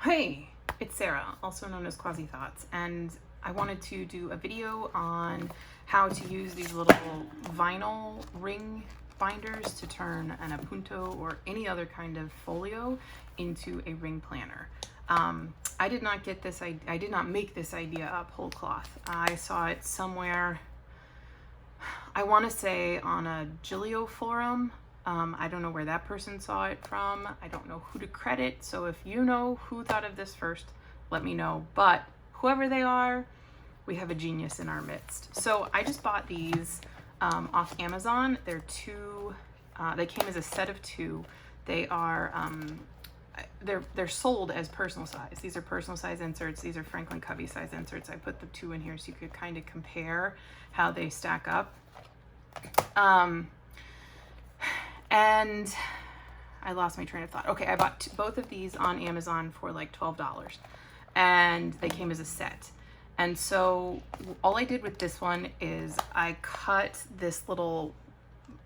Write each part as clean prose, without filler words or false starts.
Hey, it's Sarah, also known as Quasi Thoughts, and I wanted to do a video on how to use these little vinyl ring binders to turn an Appunto or any other kind of folio into a ring planner. I did not get this, I did not make this idea up whole cloth. I saw it somewhere, I want to say on a Gillio forum. I don't know where that person saw it from. I don't know who to credit. So if you know who thought of this first, let me know. But whoever they are, we have a genius in our midst. So I just bought these off Amazon. They're two, they came as a set of two. They are, they're sold as personal size. These are personal size inserts. These are Franklin Covey size inserts. I put the two in here so you could kind of compare how they stack up. And I lost my train of thought. Okay, I bought both of these on Amazon for like $12, and they came as a set. And so all I did with this one is I cut this little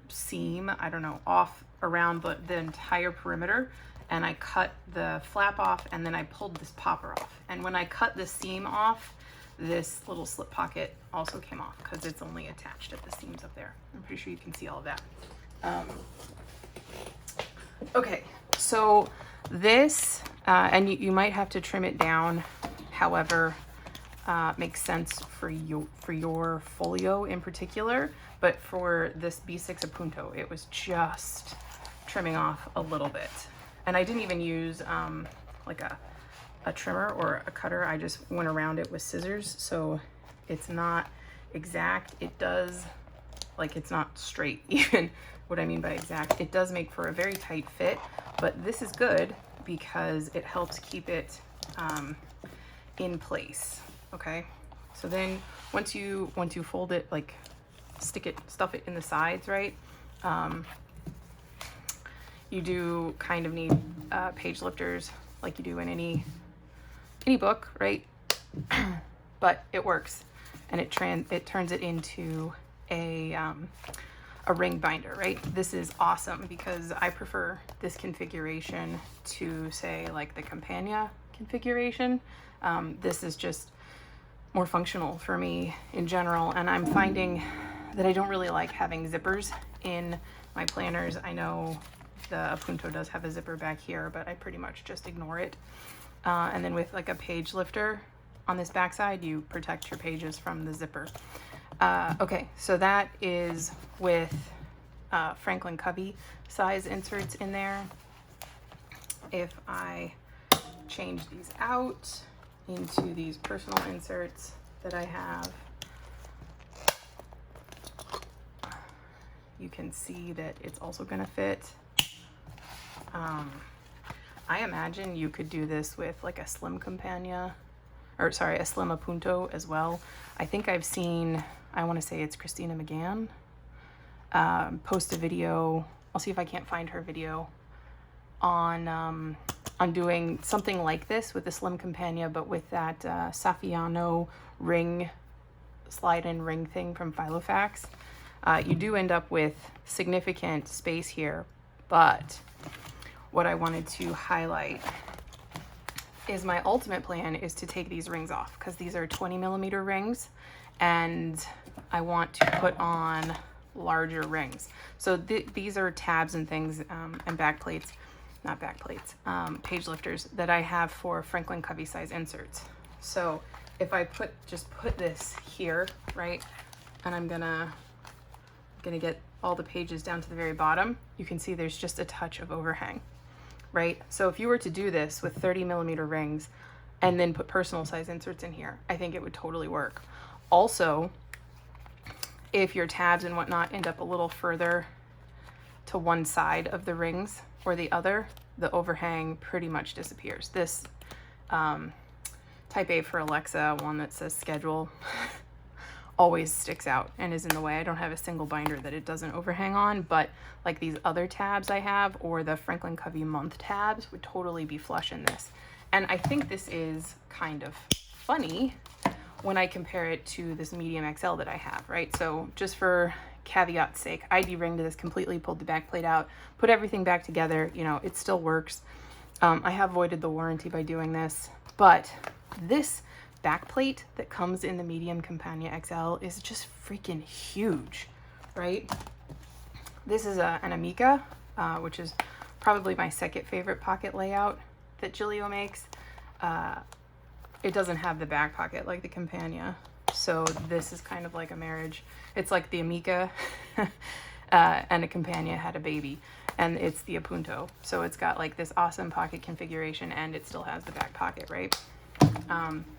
seam, I don't know, off around the entire perimeter, and I cut the flap off, and then I pulled this popper off. And when I cut the seam off, this little slip pocket also came off because it's only attached at the seams up there. I'm pretty sure you can see all of that. Okay, so this, and you might have to trim it down, however makes sense for your folio in particular, but for this B6 Appunto, it was just trimming off a little bit. And I didn't even use like a trimmer or a cutter. I just went around it with scissors, so it's not exact. It does, like, it's not straight even. What I mean by exact, it does make for a very tight fit, but this is good because it helps keep it in place. Okay, so then once you fold it, like stuff it in the sides, right? You do kind of need page lifters like you do in any book, right? But it works, and it turns it into a ring binder, right? This is awesome because I prefer this configuration to, say, like the Campagna configuration. This is just more functional for me in general, and I'm finding that I don't really like having zippers in my planners. I know the Appunto does have a zipper back here, but I pretty much just ignore it. And then with like a page lifter on this backside, you protect your pages from the zipper. Okay, so that is with Franklin Covey size inserts in there. If I change these out into these personal inserts that I have, you can see that it's also going to fit. I imagine you could do this with like a slim Campagna, or sorry, a slim Appunto as well. I think I've seen, I want to say it's Christina McGann, post a video. I'll see if I can't find her video on doing something like this with the slim Campagna, but with that Saffiano ring, slide-in ring thing from Filofax. You do end up with significant space here, but what I wanted to highlight is my ultimate plan is to take these rings off, because these are 20mm rings, and I want to put on larger rings. So these are tabs and things, and back plates, not back plates, page lifters that I have for Franklin Covey size inserts. So if I just put this here, right, and I'm gonna get all the pages down to the very bottom, you can see there's just a touch of overhang, right? So if you were to do this with 30mm rings and then put personal size inserts in here, I think it would totally work. Also, if your tabs and whatnot end up a little further to one side of the rings or the other, the overhang pretty much disappears. This type A for Alexa, one that says schedule, always sticks out and is in the way. I don't have a single binder that it doesn't overhang on, but like these other tabs I have, or the Franklin Covey month tabs, would totally be flush in this. And I think this is kind of funny when I compare it to this medium XL that I have, right? So just for caveat's sake, I de-ringed this completely, pulled the back plate out, put everything back together. You know, it still works. I have voided the warranty by doing this, but this back plate that comes in the medium Campagna XL is just freaking huge, right? This is an Amica, which is probably my second favorite pocket layout that Gillio makes. It doesn't have the back pocket like the Campagna, so this is kind of like a marriage. It's like the Amica and a Campagna had a baby, and it's the Appunto. So it's got like this awesome pocket configuration, and it still has the back pocket, right?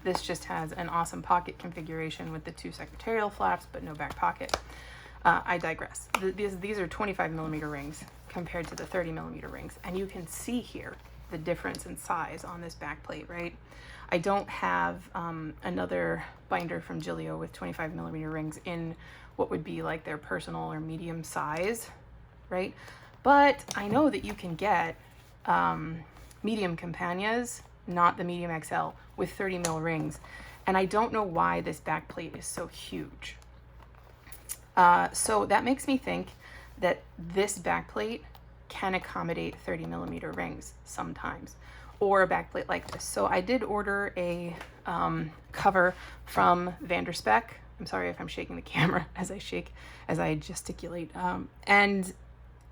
This just has an awesome pocket configuration with the 2 secretarial flaps, but no back pocket. I digress. These are 25mm rings compared to the 30mm rings, and you can see here the difference in size on this back plate, right? I don't have another binder from Gillio with 25mm rings in what would be like their personal or medium size, right? But I know that you can get medium Campagnas, not the medium XL, with 30mm rings, and I don't know why this back plate is so huge. So that makes me think that this back plate can accommodate 30mm rings sometimes, or a back plate like this. So I did order a cover from Vanderspec. I'm sorry if I'm shaking the camera as I gesticulate. And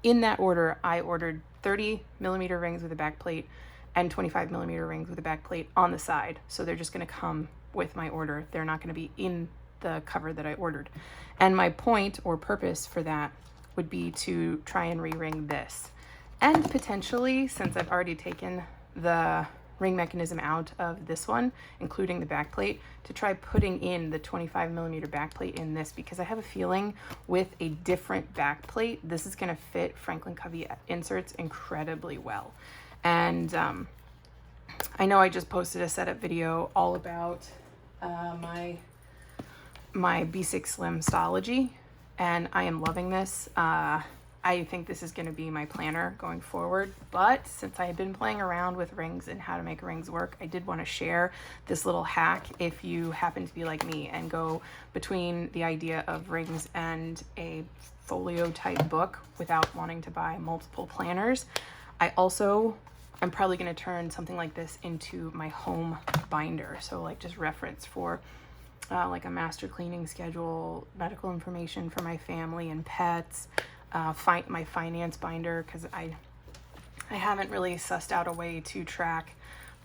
in that order, I ordered 30mm rings with a back plate and 25mm rings with a back plate on the side. So they're just going to come with my order. They're not going to be in the cover that I ordered. And my point or purpose for that would be to try and re-ring this. And potentially, since I've already taken the ring mechanism out of this one, including the back plate, to try putting in the 25mm back plate in this, because I have a feeling with a different back plate, this is going to fit Franklin Covey inserts incredibly well. And I know I just posted a setup video all about my B6 Slim Stology, and I am loving this. I think this is going to be my planner going forward, but since I have been playing around with rings and how to make rings work, I did want to share this little hack if you happen to be like me and go between the idea of rings and a folio type book without wanting to buy multiple planners. I'm probably going to turn something like this into my home binder, so like just reference for like a master cleaning schedule, medical information for my family and pets, my finance binder, because I haven't really sussed out a way to track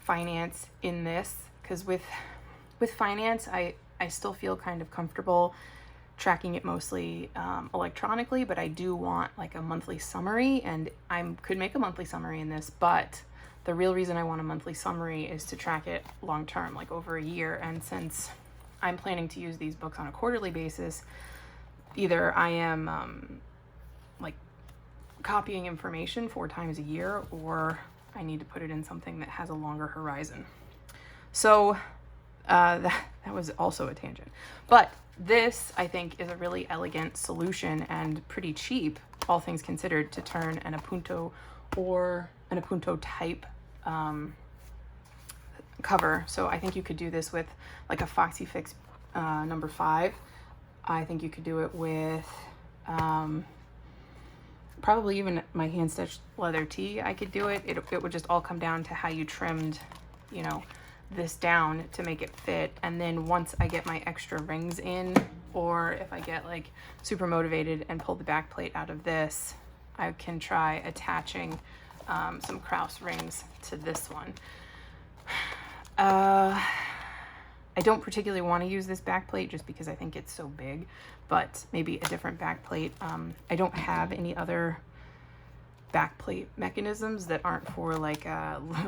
finance in this, because with finance I still feel kind of comfortable tracking it mostly electronically, but I do want like a monthly summary, and I could make a monthly summary in this, but the real reason I want a monthly summary is to track it long term, like over a year. And since I'm planning to use these books on a quarterly basis, either I am like copying information 4 times a year, or I need to put it in something that has a longer horizon. So that was also a tangent. But this, I think, is a really elegant solution and pretty cheap, all things considered, to turn an Appunto or an Appunto type cover. So I think you could do this with like a Foxy Fix number 5. I think you could do it with probably even my hand stitched leather tee. I could do it. It would just all come down to how you trimmed, you know, this down to make it fit. And then once I get my extra rings in, or if I get like super motivated and pull the back plate out of this, I can try attaching some Krause rings to this one. I don't particularly want to use this back plate just because I think it's so big, but maybe a different back plate. I don't have any other back plate mechanisms that aren't for like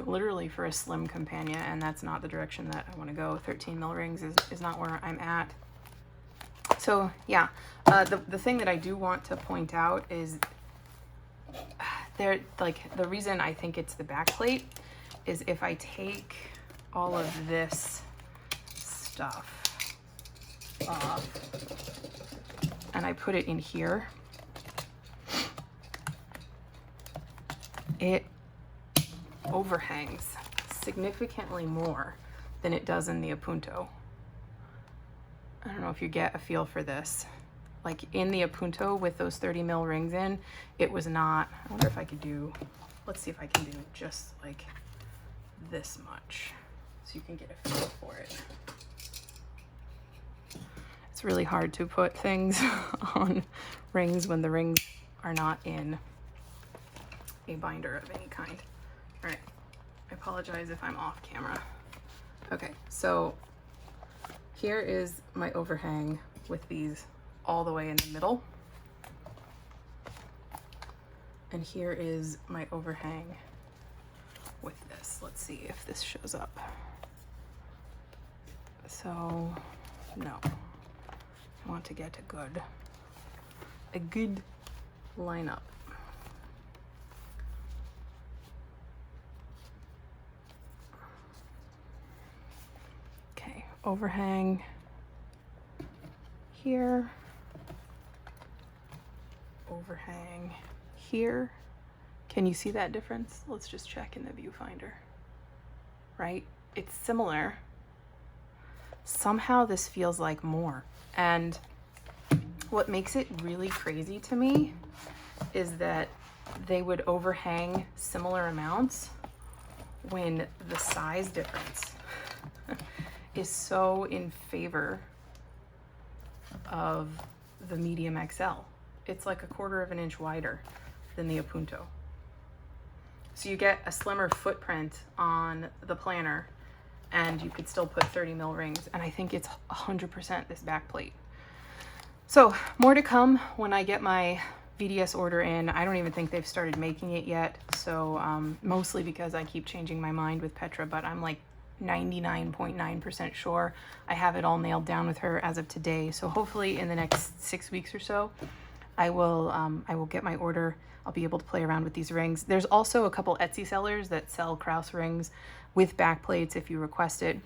literally for a slim Campagna, and that's not the direction that I want to go. 13mm rings is not where I'm at. So yeah, the thing that I do want to point out is the reason I think it's the back plate is if I take all of this stuff off and I put it in here, it overhangs significantly more than it does in the Appunto. I don't know if you get a feel for this. Like in the Appunto with those 30mm rings in, it was not, I wonder if I could do, let's see if I can do just like this much so you can get a feel for it. It's really hard to put things on rings when the rings are not in a binder of any kind. All right, I apologize if I'm off camera. Okay, so here is my overhang with these all the way in the middle. And here is my overhang with this. Let's see if this shows up. So, no. I want to get a good lineup. Okay, overhang here, overhang here. Can you see that difference? Let's just check in the viewfinder. Right? It's similar. Somehow this feels like more. And what makes it really crazy to me is that they would overhang similar amounts when the size difference is so in favor of the medium XL. It's like 1/4 of an inch wider than the Appunto. So you get a slimmer footprint on the planner, and you could still put 30 mil rings. And I think it's 100% this back plate. So more to come when I get my VDS order in. I don't even think they've started making it yet. So mostly because I keep changing my mind with Petra, but I'm like 99.9% sure I have it all nailed down with her as of today. So hopefully in the next 6 weeks or so, I will get my order. I'll be able to play around with these rings. There's also a couple Etsy sellers that sell Krause rings with back plates if you request it.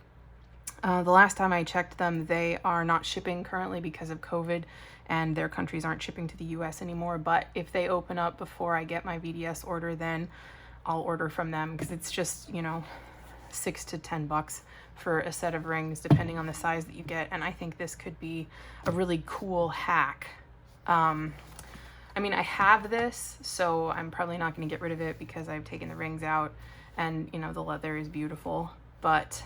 The last time I checked them, they are not shipping currently because of COVID, and their countries aren't shipping to the US anymore. But if they open up before I get my VDS order, then I'll order from them, because it's just, you know, $6 to $10 for a set of rings, depending on the size that you get. And I think this could be a really cool hack. I mean, I have this, so I'm probably not going to get rid of it because I've taken the rings out, and, you know, the leather is beautiful. But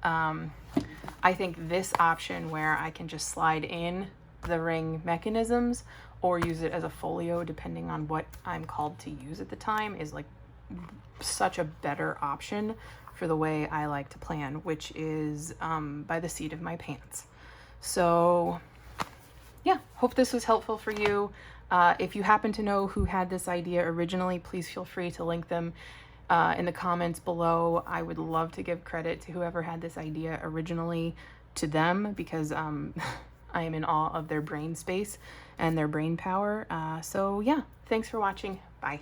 I think this option where I can just slide in the ring mechanisms or use it as a folio, depending on what I'm called to use at the time, is like such a better option for the way I like to plan, which is by the seat of my pants. So yeah, hope this was helpful for you. If you happen to know who had this idea originally, please feel free to link them in the comments below. I would love to give credit to whoever had this idea originally, to them, because I am in awe of their brain space and their brain power. So yeah, thanks for watching. Bye.